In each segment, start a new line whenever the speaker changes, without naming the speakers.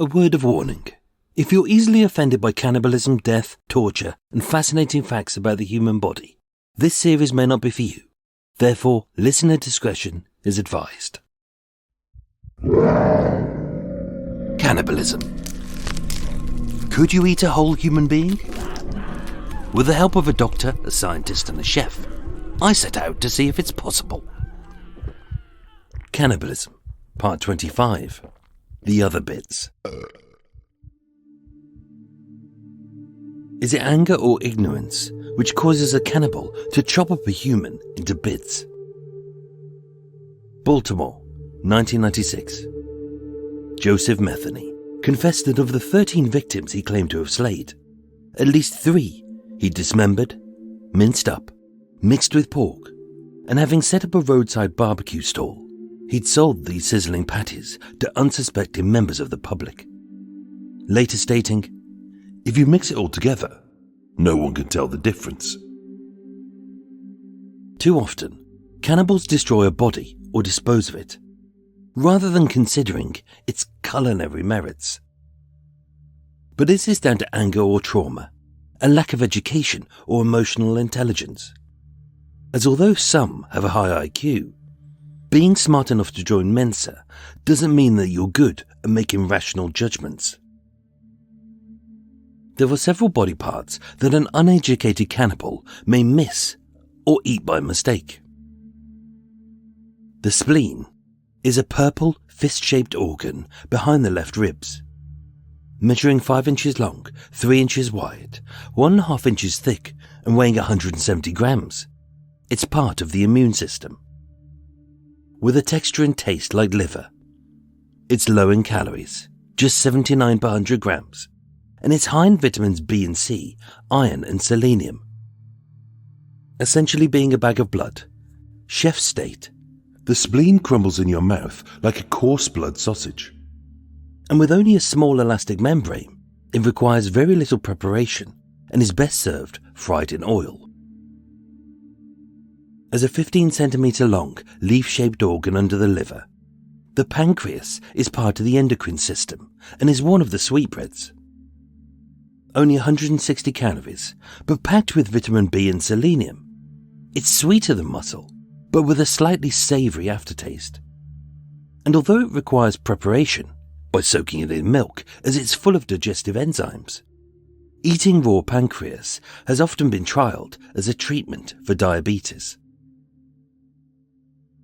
A word of warning. If you're easily offended by cannibalism, death, torture, and fascinating facts about the human body, this series may not be for you. Therefore, listener discretion is advised. Cannibalism. Could you eat a whole human being? With the help of a doctor, a scientist, and a chef, I set out to see if it's possible. Cannibalism, Part 25. The other bits. Is it anger or ignorance which causes a cannibal to chop up a human into bits? Baltimore, 1996. Joseph Metheny confessed that of the 13 victims he claimed to have slayed, at least 3 he dismembered, minced up, mixed with pork, and having set up a roadside barbecue stall, he'd sold these sizzling patties to unsuspecting members of the public. Later stating, "If you mix it all together, no one can tell the difference." Too often, cannibals destroy a body or dispose of it, rather than considering its culinary merits. But is this down to anger or trauma, a lack of education or emotional intelligence? As although some have a high IQ, being smart enough to join Mensa doesn't mean that you're good at making rational judgments. There are several body parts that an uneducated cannibal may miss or eat by mistake. The spleen is a purple, fist-shaped organ behind the left ribs, measuring 5 inches long, 3 inches wide, 1.5 inches thick, and weighing 170 grams. It's part of the immune system. With a texture and taste like liver. It's low in calories, just 79 per 100 grams, and it's high in vitamins B and C, iron and selenium. Essentially being a bag of blood, chefs state, "The spleen crumbles in your mouth like a coarse blood sausage." And with only a small elastic membrane, it requires very little preparation and is best served fried in oil. As a 15 centimetre long, leaf-shaped organ under the liver, the pancreas is part of the endocrine system and is one of the sweetbreads. Only 160 calories, but packed with vitamin B and selenium. It's sweeter than muscle, but with a slightly savoury aftertaste. And although it requires preparation, by soaking it in milk as it's full of digestive enzymes, eating raw pancreas has often been trialled as a treatment for diabetes.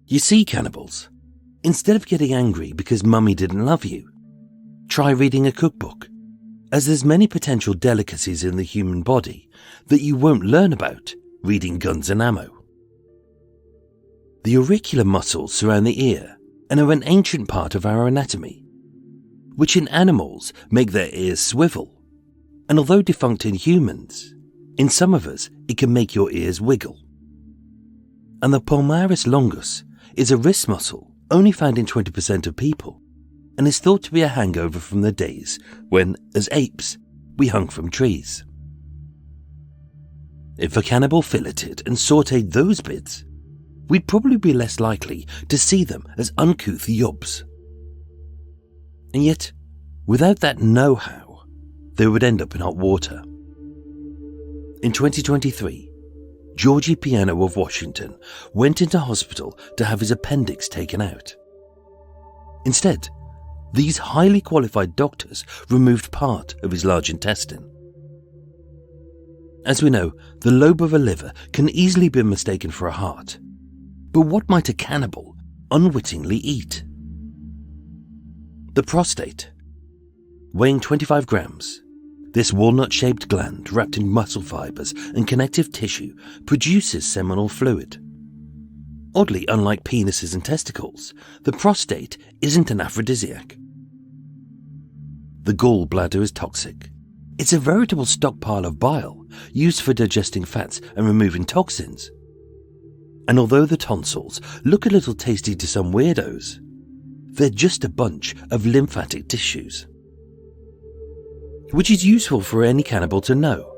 You see, cannibals, instead of getting angry because mummy didn't love you, try reading a cookbook, as there's many potential delicacies in the human body that you won't learn about reading Guns and Ammo. The auricular muscles surround the ear and are an ancient part of our anatomy, which in animals make their ears swivel, and although defunct in humans, in some of us it can make your ears wiggle. And the palmaris longus is a wrist muscle only found in 20% of people, and is thought to be a hangover from the days when, as apes, we hung from trees. If a cannibal filleted and sautéed those bits, we'd probably be less likely to see them as uncouth yobs. And yet, without that know-how, they would end up in hot water. In 2023, Georgie Piano of Washington went into hospital to have his appendix taken out. Instead, these highly qualified doctors removed part of his large intestine. As we know, the lobe of a liver can easily be mistaken for a heart. But what might a cannibal unwittingly eat? The prostate. Weighing 25 grams, this walnut-shaped gland wrapped in muscle fibers and connective tissue produces seminal fluid. Oddly, unlike penises and testicles, the prostate isn't an aphrodisiac. The gallbladder is toxic. It's a veritable stockpile of bile used for digesting fats and removing toxins. And although the tonsils look a little tasty to some weirdos, they're just a bunch of lymphatic tissues, which is useful for any cannibal to know.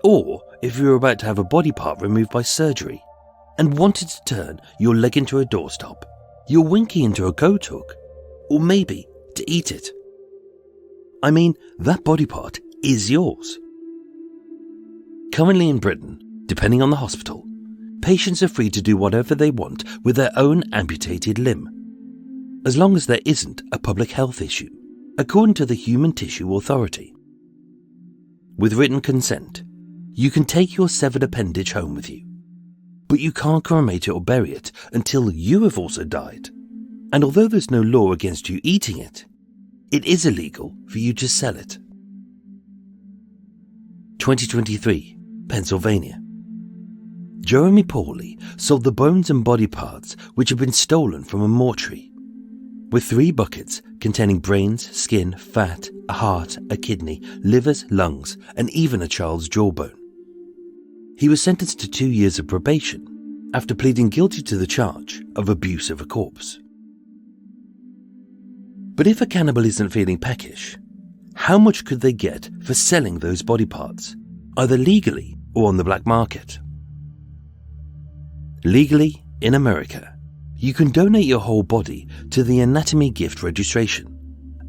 Or if you're about to have a body part removed by surgery and wanted to turn your leg into a doorstop, your winky into a goat hook, or maybe to eat it. I mean, that body part is yours. Currently in Britain, depending on the hospital, patients are free to do whatever they want with their own amputated limb, as long as there isn't a public health issue, according to the Human Tissue Authority. With written consent, you can take your severed appendage home with you, but you can't cremate it or bury it until you have also died. And although there's no law against you eating it, it is illegal for you to sell it. 2023, Pennsylvania. Jeremy Pauly sold the bones and body parts which had been stolen from a mortuary, with 3 buckets containing brains, skin, fat, a heart, a kidney, livers, lungs, and even a child's jawbone. He was sentenced to 2 years of probation after pleading guilty to the charge of abuse of a corpse. But if a cannibal isn't feeling peckish, how much could they get for selling those body parts, either legally or on the black market? Legally, in America, you can donate your whole body to the Anatomy Gift Registration,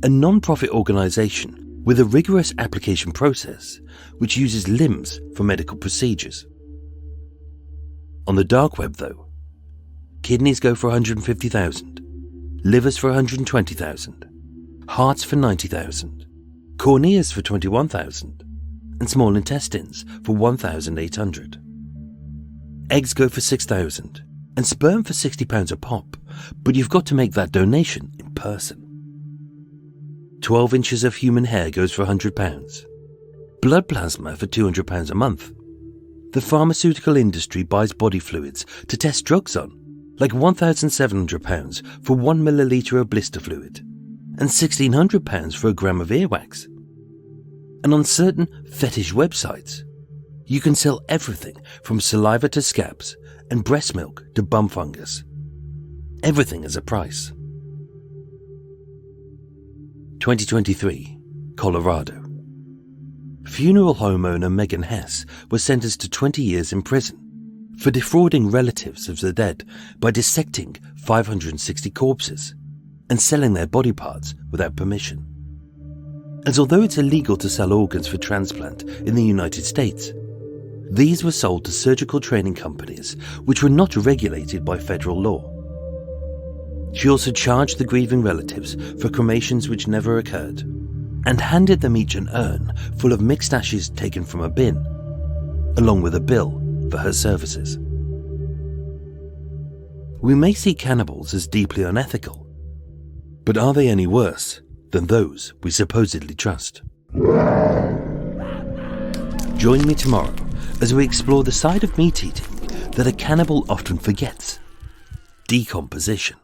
a non-profit organisation with a rigorous application process which uses limbs for medical procedures. On the dark web though, kidneys go for $150,000, livers for $120,000, hearts for $90,000, corneas for $21,000, and small intestines for $1,800. Eggs go for $6,000 and sperm for £60 a pop, but you've got to make that donation in person. 12 inches of human hair goes for £100. Blood plasma for £200 a month. The pharmaceutical industry buys body fluids to test drugs on, like £1,700 for 1 milliliter of blister fluid, and £1,600 for a gram of earwax. And on certain fetish websites, you can sell everything from saliva to scabs and breast milk to bum fungus. Everything has a price. 2023, Colorado. Funeral home owner Megan Hess was sentenced to 20 years in prison for defrauding relatives of the dead by dissecting 560 corpses and selling their body parts without permission. As although it's illegal to sell organs for transplant in the United States, these were sold to surgical training companies which were not regulated by federal law. She also charged the grieving relatives for cremations which never occurred, and handed them each an urn full of mixed ashes taken from a bin, along with a bill for her services. We may see cannibals as deeply unethical, but are they any worse than those we supposedly trust? Join me tomorrow as we explore the side of meat eating that a cannibal often forgets: decomposition.